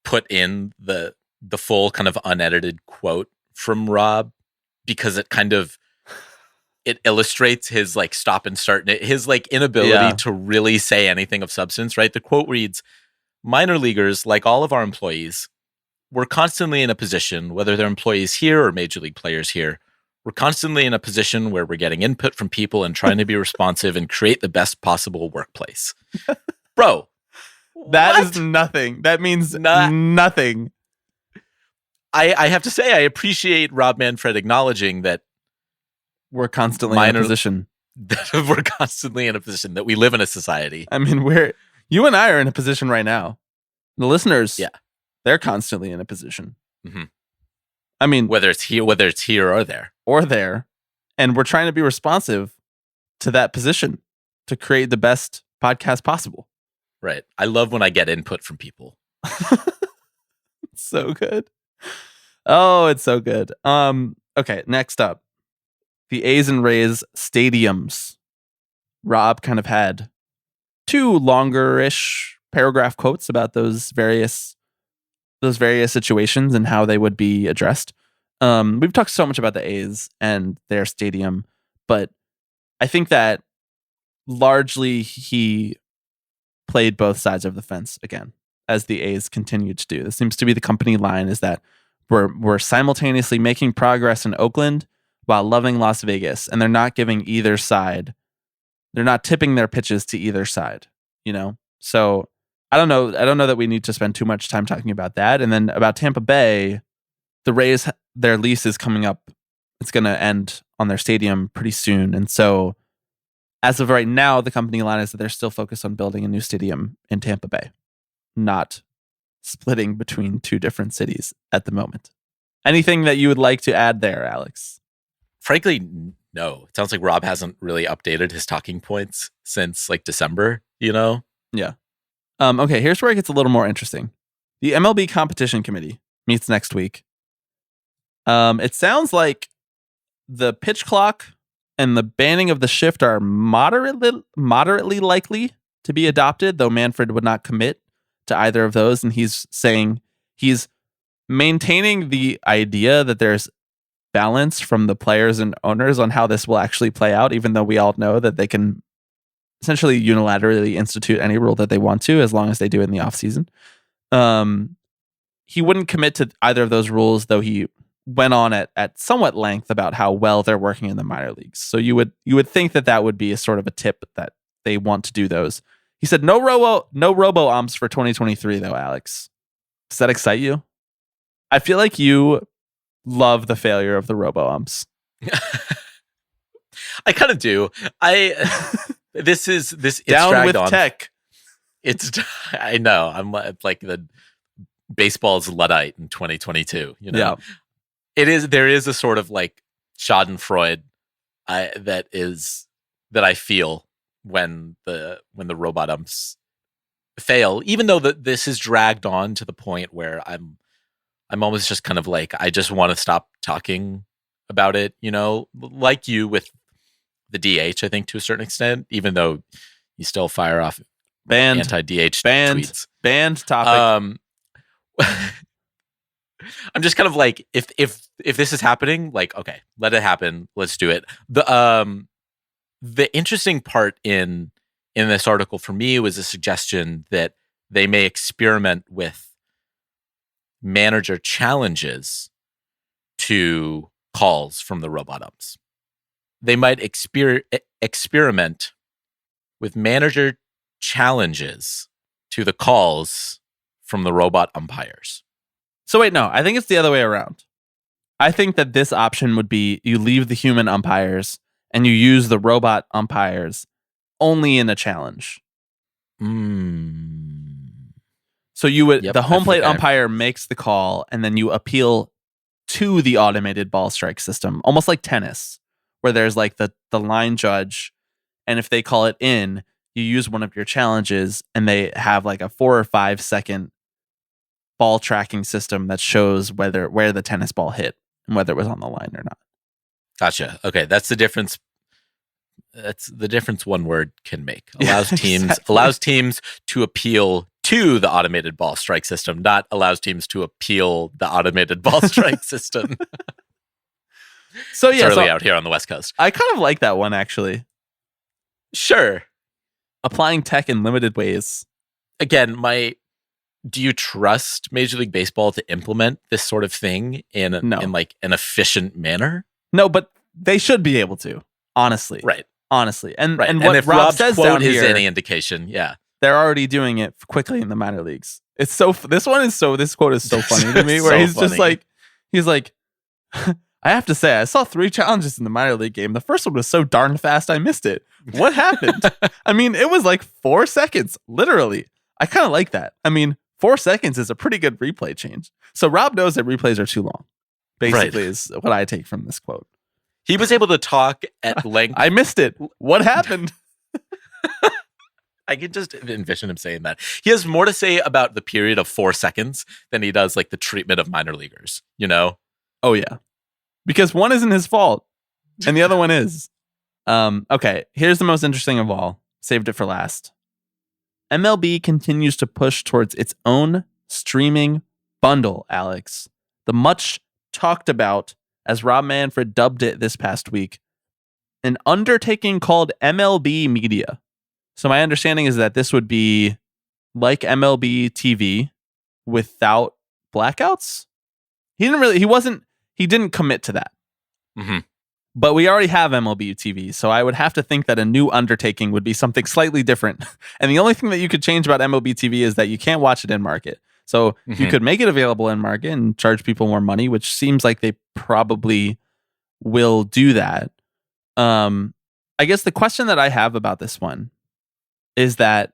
put in the full kind of unedited quote from Rob, because it kind of it illustrates his like stop and start, his like inability to really say anything of substance, right? The quote reads, "Minor leaguers, like all of our employees, we're constantly in a position, whether they're employees here or major league players here, we're constantly in a position where we're getting input from people and trying to be responsive and create the best possible workplace." Bro, that what? is nothing. That means nothing. I have to say, I appreciate Rob Manfred acknowledging that we're constantly in a position. That we're constantly in a position, that we live in a society. I mean, you and I are in a position right now. The listeners, they're constantly in a position. Mm-hmm. I mean, whether it's here or there, and we're trying to be responsive to that position to create the best podcast possible. Right. I love when I get input from people. It's so good. Oh, it's so good. Okay, next up, the A's and Rays stadiums. Rob kind of had two longer-ish paragraph quotes about those various situations and how they would be addressed. We've talked so much about the A's and their stadium, but I think that largely he played both sides of the fence again, as the A's continued to do. This seems to be the company line, is that we're simultaneously making progress in Oakland while loving Las Vegas, and they're not giving either side. They're not tipping their pitches to either side, you know? So I don't know that we need to spend too much time talking about that. And then about Tampa Bay, the Rays, their lease is coming up. It's going to end on their stadium pretty soon. And so as of right now, the company line is that they're still focused on building a new stadium in Tampa Bay, not splitting between two different cities at the moment. Anything that you would like to add there, Alex? Frankly, no. It sounds like Rob hasn't really updated his talking points since like December, you know? Yeah. Okay, here's where it gets a little more interesting. The MLB Competition Committee meets next week. It sounds like the pitch clock and the banning of the shift are moderately likely to be adopted, though Manfred would not commit to either of those. And he's saying he's maintaining the idea that there's balance from the players and owners on how this will actually play out, even though we all know that they can essentially unilaterally institute any rule that they want to, as long as they do it in the offseason. He wouldn't commit to either of those rules, though he went on at somewhat length about how well they're working in the minor leagues. So you would think that would be a sort of a tip that they want to do those. He said no robo-umps for 2023 though, Alex. Does that excite you? I feel like you love the failure of the robo-umps. I kind of do. This down with tech. I know. I'm like the baseball's Luddite in 2022. You know, yeah. There is a sort of like Schadenfreude that I feel when the robot umps fail, even though this is dragged on to the point where I'm almost just kind of like, I just want to stop talking about it, like you with the DH, I think, to a certain extent, even though you still fire off anti-DH tweets. Banned topic. I'm just kind of like, if this is happening, like, okay, let it happen. Let's do it. The interesting part in this article for me was a suggestion that they may experiment with manager challenges to calls from the robot umps. They might experiment with manager challenges to the calls from the robot umpires. So wait, no, I think it's the other way around. I think that this option would be you leave the human umpires and you use the robot umpires only in a challenge. So you would the home plate umpire makes the call and then you appeal to the automated ball strike system, almost like tennis, where there's like the line judge, and if they call it in, you use one of your challenges and they have like a 4 or 5 second ball tracking system that shows where the tennis ball hit and whether it was on the line or not. Gotcha. Okay, that's the difference. That's the difference one word can make. Allows teams to appeal to the automated ball strike system, not allows teams to appeal the automated ball strike system. So yeah, it's early out here on the West Coast. I kind of like that one, actually. Sure. Applying tech in limited ways. Again, do you trust Major League Baseball to implement this sort of thing in like an efficient manner? No, but they should be able to, honestly. Right. Honestly. And right. And what if Rob Rob's says quote down is here, any indication, yeah. They're already doing it quickly in the minor leagues. It's so this quote is so funny to me, where he's just like, I have to say, I saw 3 challenges in the minor league game. The first one was so darn fast I missed it. What happened? I mean, it was like 4 seconds, literally. I kind of like that. I mean, 4 seconds is a pretty good replay change. So Rob knows that replays are too long, basically, is what I take from this quote. He was able to talk at length. I missed it. What happened? I can just envision him saying that. He has more to say about the period of 4 seconds than he does like the treatment of minor leaguers, Oh, yeah. Because one isn't his fault and the other one is. Okay, here's the most interesting of all. Saved it for last. MLB continues to push towards its own streaming bundle, Alex. The much talked about, as Rob Manfred dubbed it this past week, an undertaking called MLB Media. So my understanding is that this would be like MLB TV without blackouts. He didn't commit to that. Mm-hmm. But we already have MLB TV, so I would have to think that a new undertaking would be something slightly different. And the only thing that you could change about MLB TV is that you can't watch it in market. So you could make it available in market and charge people more money, which seems like they probably will do that. I guess the question that I have about this one is that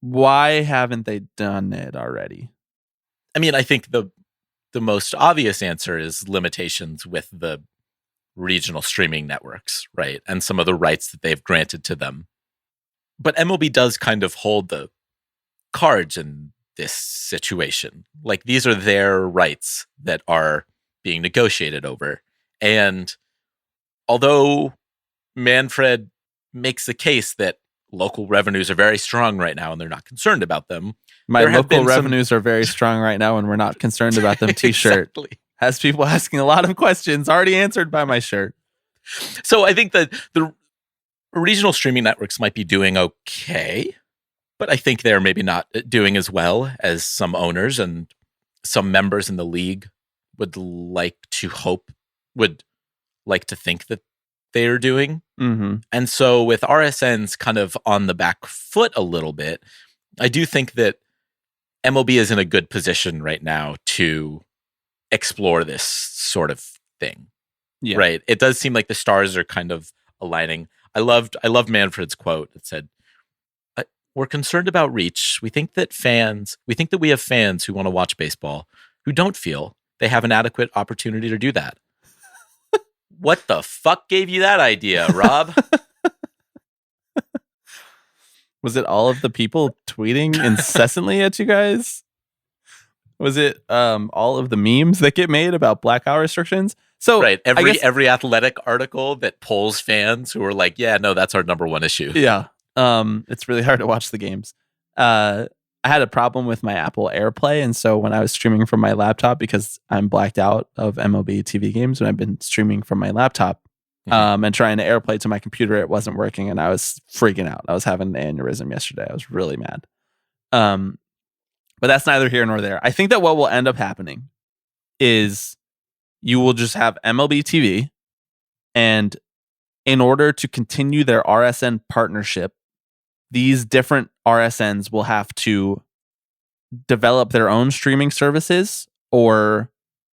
why haven't they done it already? I mean, I think the most obvious answer is limitations with the regional streaming networks, right? And some of the rights that they've granted to them. But MLB does kind of hold the cards in this situation. Like, these are their rights that are being negotiated over. And although Manfred makes the case that local revenues are very strong right now and they're not concerned about them. My local revenues are very strong right now and we're not concerned about them t-shirt. Exactly. Has people asking a lot of questions already answered by my shirt. So I think that the regional streaming networks might be doing okay, but I think they're maybe not doing as well as some owners and some members in the league would like to think that they're doing. Mm-hmm. And so with RSNs kind of on the back foot a little bit, I do think that MLB is in a good position right now to explore this sort of thing. Yeah. Right. It does seem like the stars are kind of aligning. I loved Manfred's quote. It said, "We're concerned about reach. We think that we have fans who want to watch baseball who don't feel they have an adequate opportunity to do that." What the fuck gave you that idea, Rob? Was it all of the people tweeting incessantly at you guys? Was it all of the memes that get made about blackout restrictions? So right, every athletic article that polls fans who are like, yeah, no, that's our number one issue. Yeah, it's really hard to watch the games. I had a problem with my Apple AirPlay, and so when I was streaming from my laptop, because I'm blacked out of MLB TV games, and I've been streaming from my laptop and trying to AirPlay to my computer, it wasn't working, and I was freaking out. I was having an aneurysm yesterday. I was really mad. But that's neither here nor there. I think that what will end up happening is you will just have MLB TV, and in order to continue their RSN partnership, these different RSNs will have to develop their own streaming services or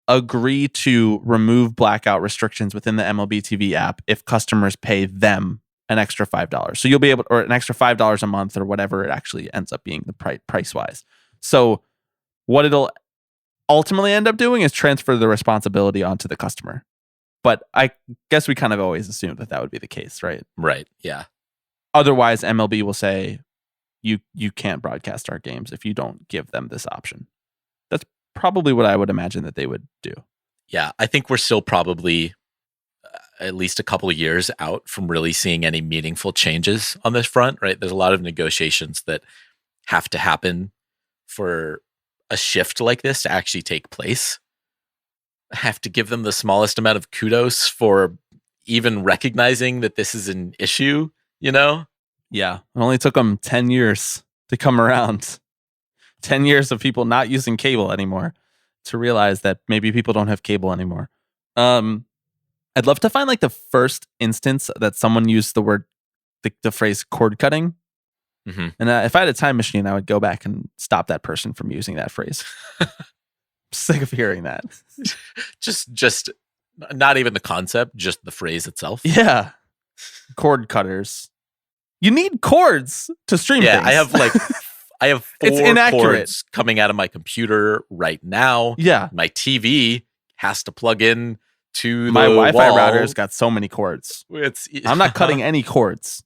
agree to remove blackout restrictions within the MLB TV app if customers pay them an extra $5. So you'll be able to, or an extra $5 a month or whatever it actually ends up being the price wise. So what it'll ultimately end up doing is transfer the responsibility onto the customer. But I guess we kind of always assumed that would be the case, right? Right. Yeah. Otherwise, MLB will say you can't broadcast our games if you don't give them this option. That's probably what I would imagine that they would do. Yeah, I think we're still probably at least a couple of years out from really seeing any meaningful changes on this front, right? There's a lot of negotiations that have to happen for a shift like this to actually take place. I have to give them the smallest amount of kudos for even recognizing that this is an issue, you know? Yeah, it only took them 10 years to come around. 10 years of people not using cable anymore to realize that maybe people don't have cable anymore. I'd love to find like the first instance that someone used the word, the phrase cord cutting. Mm-hmm. And if I had a time machine, I would go back and stop that person from using that phrase. Sick of hearing that. just not even the concept, just the phrase itself. Yeah. Cord cutters. You need cords to stream things. I have It's 4 inaccurate. cords coming out of my computer right now. Yeah. My TV has to plug in to My the Wi-Fi wall. router's got so many cords. I'm not cutting any cords.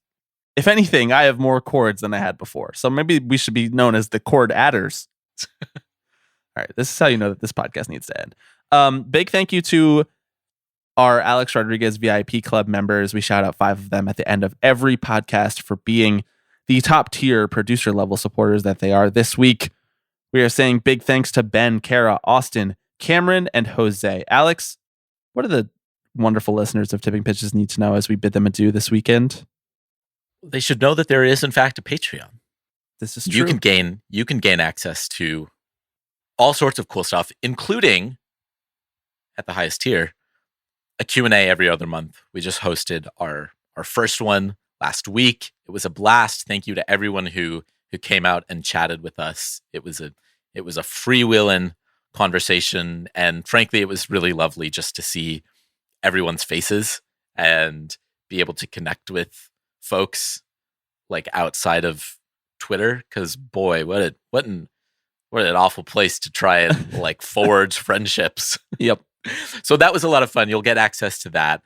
If anything, I have more cords than I had before. So maybe we should be known as the cord adders. All right. This is how you know that this podcast needs to end. Big thank you to our Alex Rodriguez VIP Club members. We shout out 5 of them at the end of every podcast for being the top tier producer level supporters that they are. This week, we are saying big thanks to Ben, Kara, Austin, Cameron, and Jose. Alex, what do the wonderful listeners of Tipping Pitches need to know as we bid them adieu this weekend? They should know that there is, in fact, a Patreon. This is true. You can gain access to all sorts of cool stuff, including at the highest tier, a Q&A every other month. We just hosted our first one last week. It was a blast. Thank you to everyone who came out and chatted with us. It was a freewheeling conversation, and frankly, it was really lovely just to see everyone's faces and be able to connect with folks like outside of Twitter. Because boy, what an awful place to try and like forge friendships. Yep. So that was a lot of fun. You'll get access to that.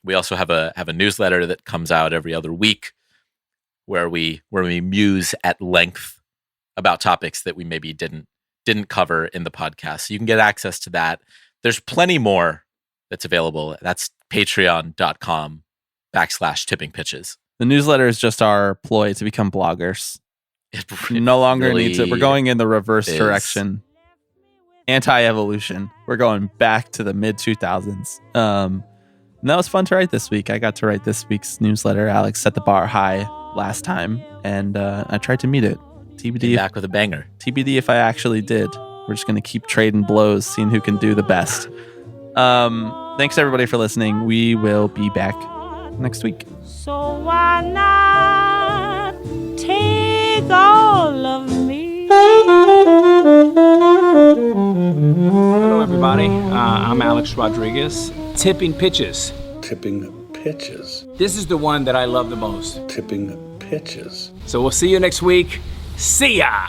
We also have a newsletter that comes out every other week where we muse at length about topics that we maybe didn't cover in the podcast. So you can get access to that. There's plenty more that's available. That's patreon.com/tippingpitches. The newsletter is just our ploy to become bloggers. It No longer really needs it. We're going in the reverse is. direction. Anti-evolution. We're going back to the mid-2000s. And that was fun to write this week. I got to write this week's newsletter. Alex set the bar high last time, and I tried to meet it. TBD. Back with a banger. TBD if I actually did. We're just going to keep trading blows, seeing who can do the best. Thanks, everybody, for listening. We will be back next week. So why not take all of me? Hello, everybody. I'm Alex Rodriguez. Tipping Pitches. Tipping Pitches. This is the one that I love the most. Tipping Pitches. So we'll see you next week. See ya!